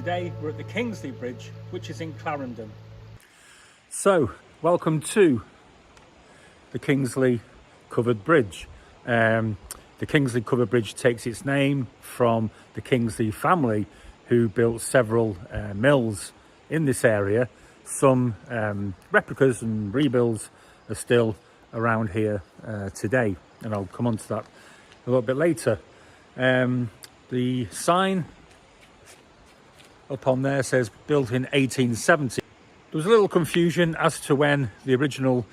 today we're at the Kingsley Bridge, which is in Clarendon. So, welcome to the Kingsley Covered Bridge. The Kingsley Covered Bridge takes its name from the Kingsley family, who built several mills in this area. Some replicas and rebuilds are still around here today, and I'll come on to that a little bit later. The sign up on there says built in 1870. There was a little confusion as to when the original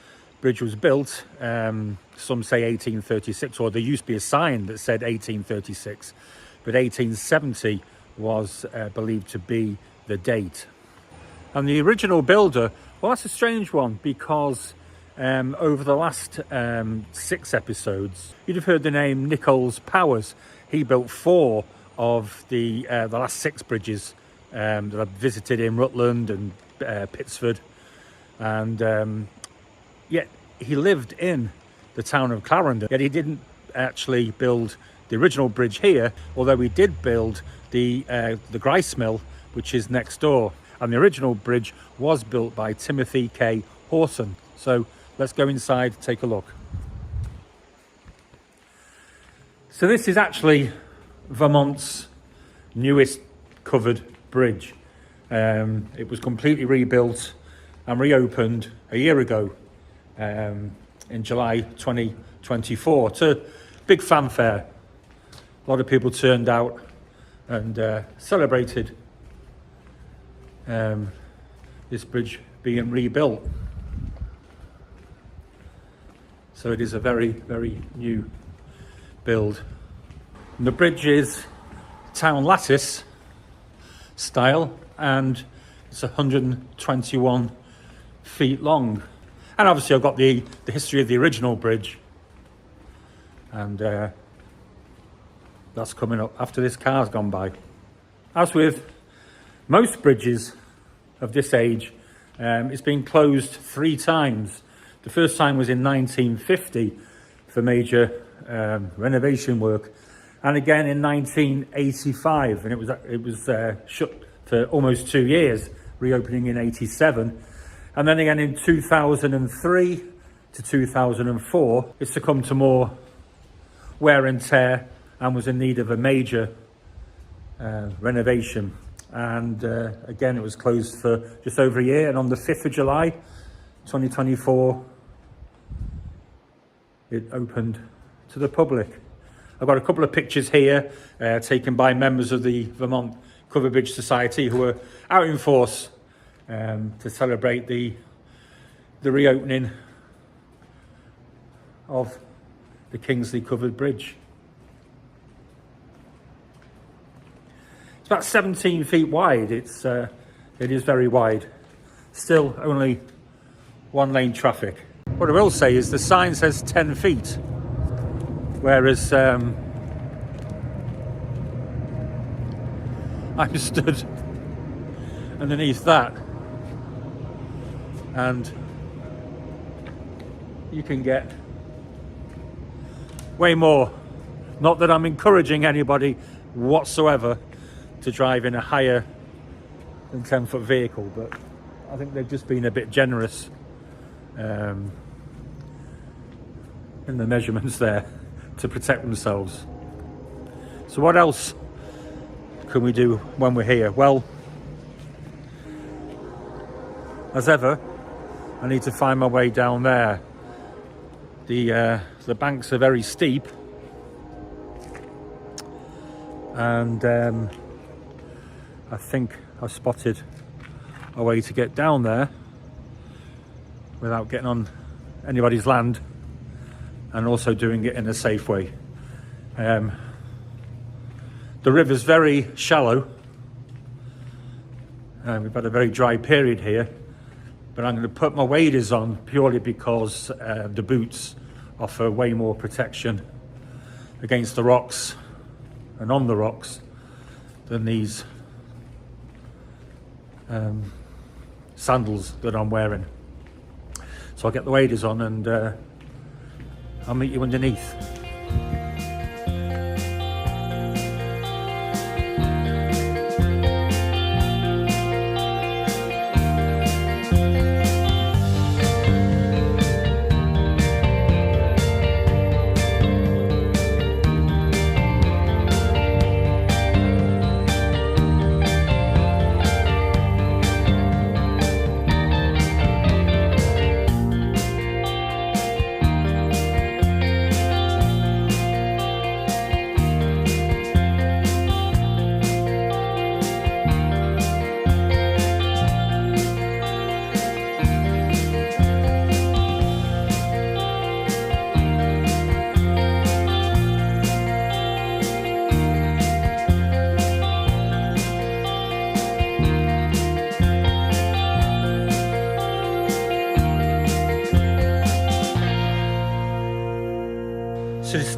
bridge was built. Some say 1836, or there used to be a sign that said 1836, but 1870 was believed to be the date. And the original builder, well, that's a strange one, because over the last 6 episodes, you'd have heard the name Nichols Powers. He built 4 of the last 6 bridges that I've visited in Rutland and Pittsford, and yet he lived in the town of Clarendon. Yet he didn't actually build the original bridge here, although he did build the Grice Mill, which is next door. And the original bridge was built by Timothy K. Hawson. So let's go inside, take a look. So this is actually Vermont's newest covered bridge. It was completely rebuilt and reopened a year ago in July 2024 to big fanfare. A lot of people turned out and celebrated this bridge being rebuilt. So it is a very, very new build. And the bridge is town lattice style, and it's 121 feet long. And obviously I've got the history of the original bridge, and that's coming up after this car's gone by. As with most bridges of this age, it's been closed 3 times. The first time was in 1950 for major renovation work, and again in 1985, and it was shut for almost 2 years, reopening in 87, and then again in 2003 to 2004. It succumbed to more wear and tear and was in need of a major renovation, and again it was closed for just over a year, and on the 5th of July 2024 it opened to the public. I've got a couple of pictures here taken by members of the Vermont Covered Bridge Society, who are out in force to celebrate the reopening of the Kingsley Covered Bridge. It's about 17 feet wide. It is very wide. Still only 1 lane traffic. What I will say is the sign says 10 feet, whereas I'm stood underneath that, and you can get way more. Not that I'm encouraging anybody whatsoever to drive in a higher than 10-foot vehicle, but I think they've just been a bit generous in the measurements there to protect themselves. So what else can we do when we're here? Well, as ever, I need to find my way down there. The banks are very steep, and I think I've spotted a way to get down there without getting on anybody's land, and also doing it in a safe way. The river's very shallow. We've had a very dry period here, but I'm going to put my waders on purely because the boots offer way more protection against the rocks and on the rocks than these sandals that I'm wearing. So I'll get the waders on, and I'll meet you underneath.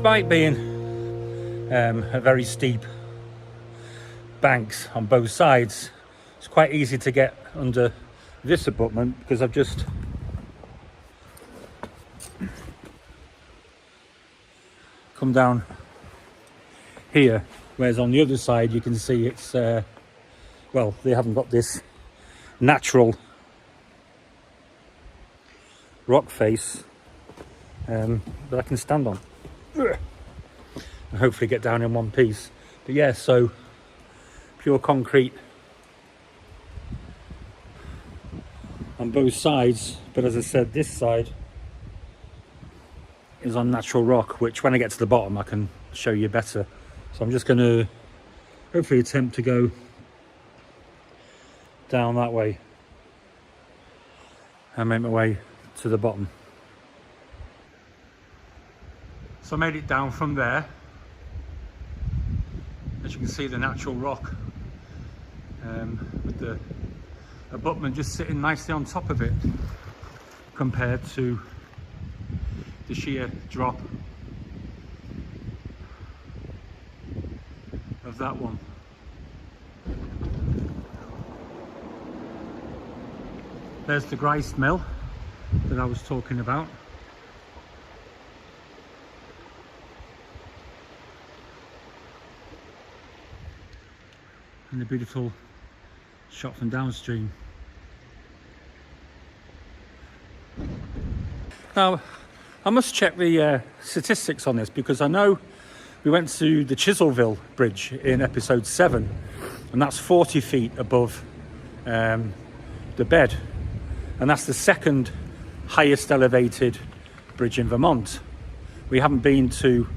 despite being a very steep banks on both sides, it's quite easy to get under this abutment because I've just come down here, whereas on the other side you can see it's well, they haven't got this natural rock face that I can stand on and hopefully get down in one piece. But yeah, so pure concrete on both sides, but as I said, this side is on natural rock, which when I get to the bottom I can show you better. So I'm just going to hopefully attempt to go down that way and make my way to the bottom. So I made it down from there. As you can see, the natural rock with the abutment just sitting nicely on top of it compared to the sheer drop of that one. There's the grist mill that I was talking about. And the beautiful shot from downstream. Now, I must check the statistics on this, because I know we went to the Chiselville Bridge in episode 7, and that's 40 feet above the bed, and that's the second highest elevated bridge in Vermont. We haven't been to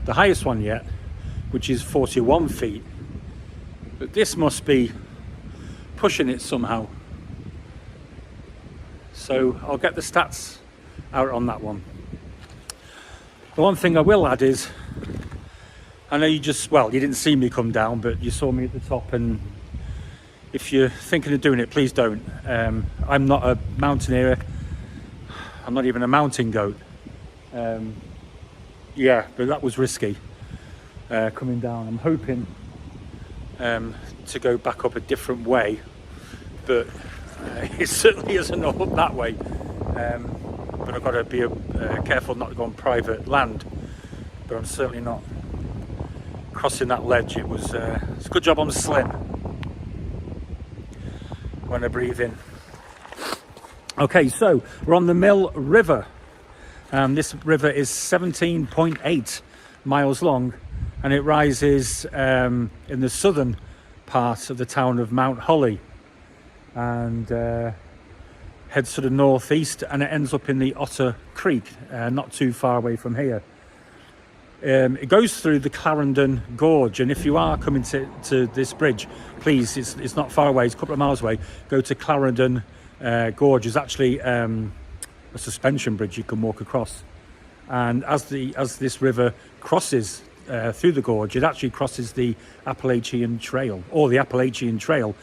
the highest one yet, which is 41 feet, but this must be pushing it somehow. So I'll get the stats out on that one. The one thing I will add is, I know you just, well, you didn't see me come down, but you saw me at the top, and if you're thinking of doing it, please don't. I'm not a mountaineer. I'm not even a mountain goat. Yeah, but that was risky coming down. I'm hoping to go back up a different way, but it certainly isn't up that way. But I've got to be careful not to go on private land. But I'm certainly not crossing that ledge. It's a good job I'm slim when I breathe in. Okay, so we're on the Mill River. This river is 17.8 miles long, and it rises in the southern part of the town of Mount Holly, and heads to the northeast, and it ends up in the Otter Creek, not too far away from here. It goes through the Clarendon Gorge, and if you are coming to this bridge, please, it's not far away, it's a couple of miles away. Go to Clarendon Gorge. Is actually a suspension bridge you can walk across, and as this river crosses through the gorge, it actually crosses the Appalachian Trail, or the Appalachian Trail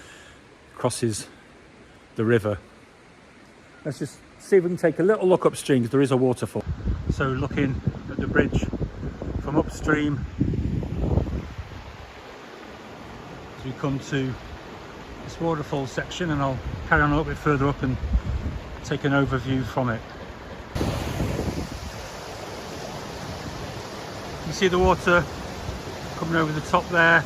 crosses the river. Let's just see if we can take a little look upstream, because there is a waterfall. So looking at the bridge from upstream, as we come to this waterfall section, and I'll carry on a little bit further up and take an overview from it. You see the water coming over the top there.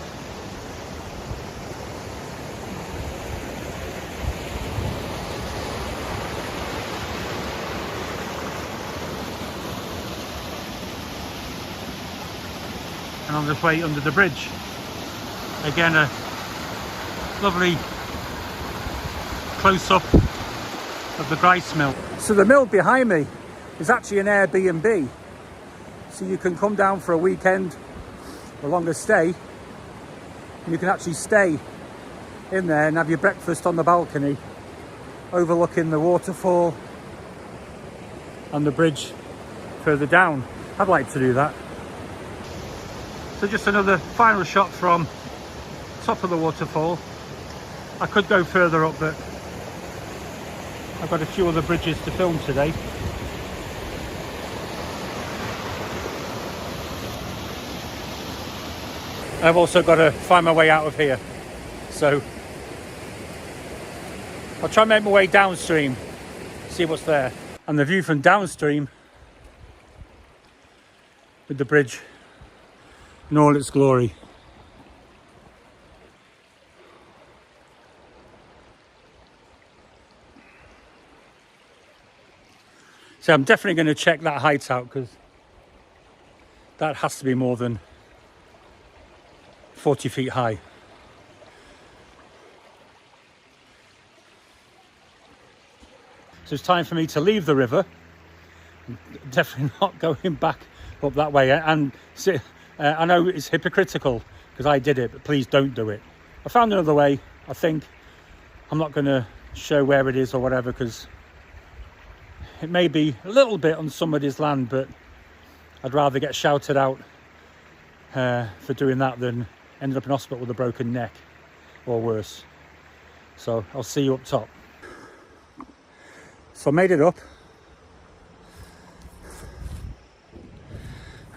And on this way under the bridge, again a lovely close-up of the grist mill. So the mill behind me is actually an Airbnb, so you can come down for a weekend, a longer stay, and you can actually stay in there and have your breakfast on the balcony overlooking the waterfall and the bridge further down. I'd like to do that. So just another final shot from top of the waterfall. I could go further up, but I've got a few other bridges to film today. And I've also got to find my way out of here. So I'll try and make my way downstream, see what's there. And the view from downstream with the bridge in all its glory. So I'm definitely going to check that height out, because that has to be more than 40 feet high. So it's time for me to leave the river. I'm definitely not going back up that way. And I know it's hypocritical because I did it, but please don't do it. I found another way. I think I'm not going to show where it is or whatever, because it may be a little bit on somebody's land, but I'd rather get shouted out for doing that than ending up in hospital with a broken neck or worse. So I'll see you up top. So I made it up,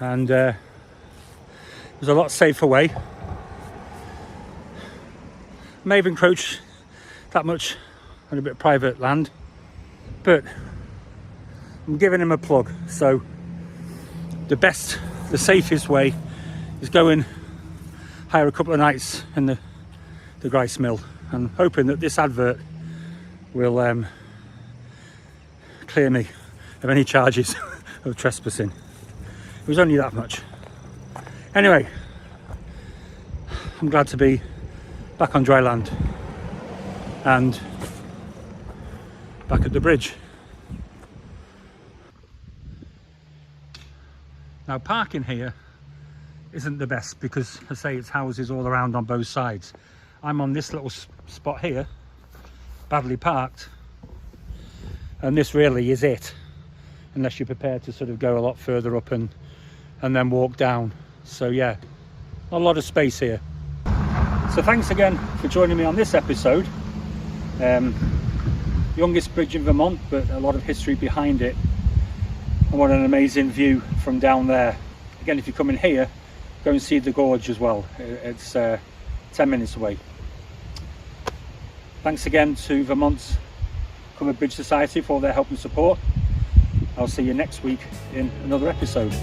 and it was a lot safer way. May have encroached that much on a bit of private land, but I'm giving him a plug. So the safest way is go and hire a couple of nights in the rice mill, and hoping that this advert will clear me of any charges of trespassing. It was only that much. Anyway, I'm glad to be back on dry land and back at the bridge. Now, parking here isn't the best because, I say, it's houses all around on both sides. I'm on this little spot here, badly parked, and this really is it, unless you're prepared to sort of go a lot further up and then walk down. So yeah, a lot of space here. So thanks again for joining me on this episode. Youngest bridge in Vermont, but a lot of history behind it. And what an amazing view from down there. Again, if you come in here, go and see the gorge as well. It's 10 minutes away. Thanks again to Vermont Covered Bridge Society for their help and support. I'll see you next week in another episode.